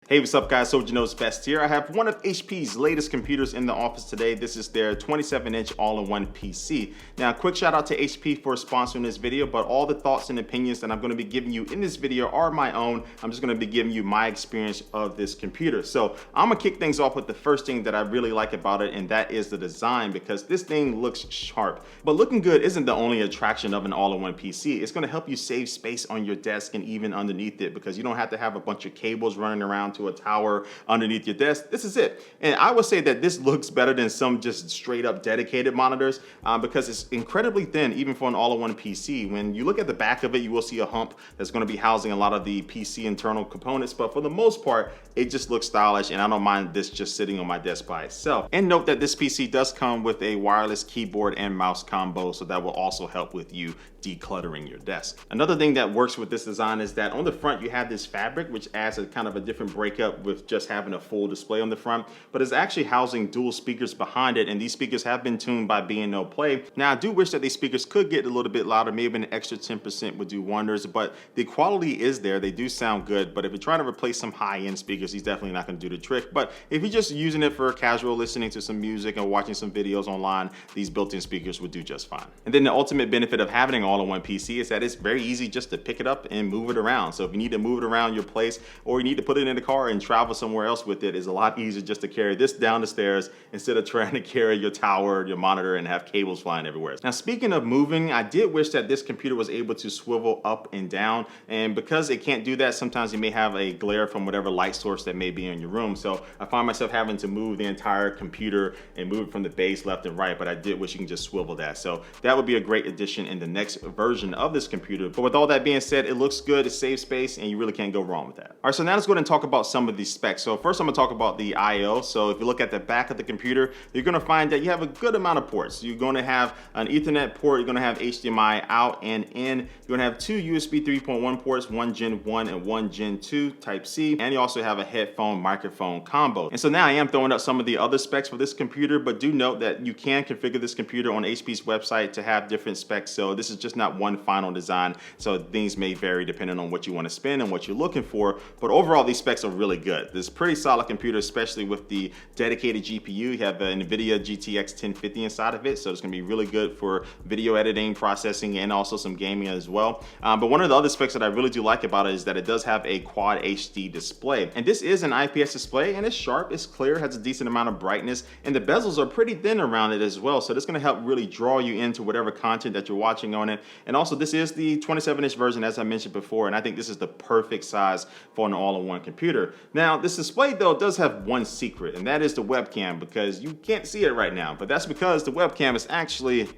Hey, what's up guys? So you know it's best here. I have one of HP's latest computers in the office today. This is their 27-inch all-in-one PC. Now, quick shout out to HP for sponsoring this video, but all the thoughts and opinions that I'm going to be giving you in this video are my own. I'm just going to be giving you my experience of this computer. So I'm going to kick things off with the first thing that I really like about it, and that is the design, because this thing looks sharp. But looking good isn't the only attraction of an all-in-one PC. It's going to help you save space on your desk and even underneath it, because you don't have to have a bunch of cables running around to a tower underneath your desk. This is it. And I would say that this looks better than some just straight up dedicated monitors because it's incredibly thin even for an all-in-one PC. When you look at the back of it, you will see a hump that's going to be housing a lot of the PC internal components, but for the most part, it just looks stylish, and I don't mind this just sitting on my desk by itself. And note that this PC does come with a wireless keyboard and mouse combo, so that will also help with you decluttering your desk. Another thing that works with this design is that on the front you have this fabric, which adds a kind of a different breakup with just having a full display on the front, but it's actually housing dual speakers behind it, and these speakers have been tuned by B&O Play. Now I do wish that these speakers could get a little bit louder, maybe an extra 10% would do wonders, but the quality is there, they do sound good. But if you're trying to replace some high-end speakers, he's definitely not going to do the trick. But if you're just using it for casual listening to some music and watching some videos online, these built-in speakers would do just fine. And then the ultimate benefit of having an all-in-one PC is that it's very easy just to pick it up and move it around. So if you need to move it around your place, or you need to put it in the car and travel somewhere else with it, it's a lot easier just to carry this down the stairs instead of trying to carry your tower, your monitor, and have cables flying everywhere. Now, speaking of moving, I did wish that this computer was able to swivel up and down, and because it can't do that, sometimes you may have a glare from whatever light source that may be in your room. So I find myself having to move the entire computer and move it from the base left and right, but I did wish you can just swivel that. So that would be a great addition in the next version of this computer. But with all that being said, it looks good, it saves space, and you really can't go wrong with that. All right, so now let's go ahead and talk about some of these specs. So first I'm gonna talk about the I/O. So if you look at the back of the computer, you're gonna find that you have a good amount of ports. You're gonna have an Ethernet port, you're gonna have HDMI out and in, you're gonna have two USB 3.1 ports, one Gen 1 and one Gen 2 Type C, and you also have a headphone microphone combo. And so now I am throwing up some of the other specs for this computer, but do note that you can configure this computer on HP's website to have different specs. So this is just not one final design. So things may vary depending on what you want to spend and what you're looking for. But overall, these specs are really good. This is a pretty solid computer, especially with the dedicated GPU. You have an NVIDIA GTX 1050 inside of it. So it's going to be really good for video editing, processing, and also some gaming as well. But one of the other specs that I really do like about it is that it does have a Quad HD display. And this is an IPS display, and it's sharp, it's clear, has a decent amount of brightness, and the bezels are pretty thin around it as well. So this is going to help really draw you into whatever content that you're watching on it. And also, this is the 27-inch version, as I mentioned before, and I think this is the perfect size for an all-in-one computer. Now, this display, though, does have one secret, and that is the webcam, because you can't see it right now, but that's because the webcam is actually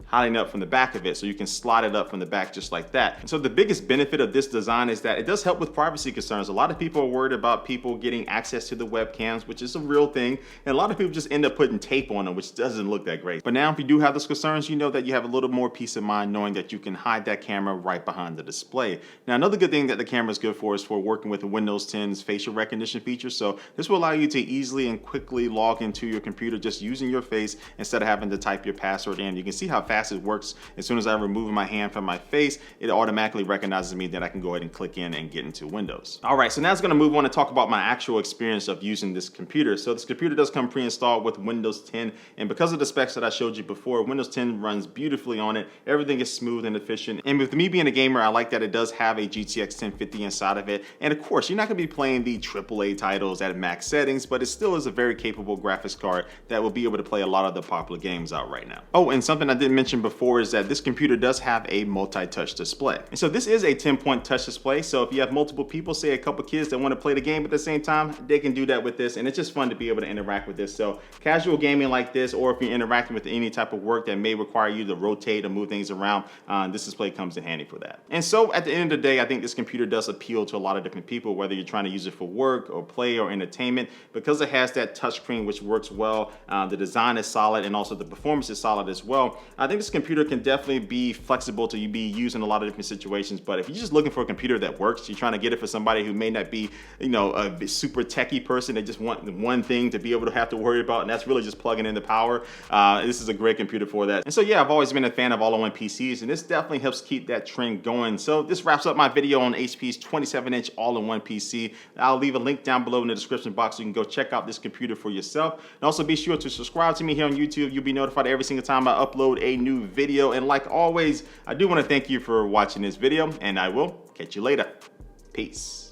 hiding up from the back of it, so you can slide it up from the back just like that. And so the biggest benefit of this design is that it does help with privacy concerns. A lot of people are worried about people getting access to the webcams, which is a real thing, and a lot of people just end up putting tape on them, which doesn't look that great. But now if you do have those concerns, you know that you have a little more peace of mind knowing that you can hide that camera right behind the display. Now, another good thing that the camera is good for is for working with Windows 10's facial recognition feature. So this will allow you to easily and quickly log into your computer just using your face instead of having to type your password in. You can see how fast it works. As soon as I remove my hand from my face, it automatically recognizes me, that I can go ahead and click in and get into Windows. All right, so now it's going to move on and talk about my actual experience of using this computer. So this computer does come pre-installed with Windows 10, and because of the specs that I showed you before, Windows 10 runs beautifully on it. Everything is smooth and efficient. And with me being a gamer, I like that it does have a GTX 1050 inside of it. And of course, you're not going to be playing the AAA titles at max settings, but it still is a very capable graphics card that will be able to play a lot of the popular games out right now. Oh, and something I didn't mention before is that this computer does have a multi-touch display. And so this is a 10-point touch display. So if you have multiple people, say a couple kids that want to play the game at the same time, they can do that with this. And it's just fun to be able to interact with this. So casual gaming like this, or if you're interacting with any type of work that may require you to rotate or move things around, this display comes in handy for that. And so at the end of the day, I think this computer does appeal to a lot of different people, whether you're trying to use it for work or play or entertainment, because it has that touchscreen which works well. The design is solid, and also the performance is solid as well. I think think this computer can definitely be flexible to be used in a lot of different situations. But if you're just looking for a computer that works, you're trying to get it for somebody who may not be, you know, a super techie person. They just want one thing to be able to have to worry about, and that's really just plugging in the power. This is a great computer for that. And so yeah, I've always been a fan of all-in-one PCs, and this definitely helps keep that trend going. So this wraps up my video on HP's 27-inch all-in-one PC. I'll leave a link down below in the description box so you can go check out this computer for yourself. And also be sure to subscribe to me here on YouTube. You'll be notified every single time I upload a new video. And like always, I do want to thank you for watching this video, and I will catch you later. Peace.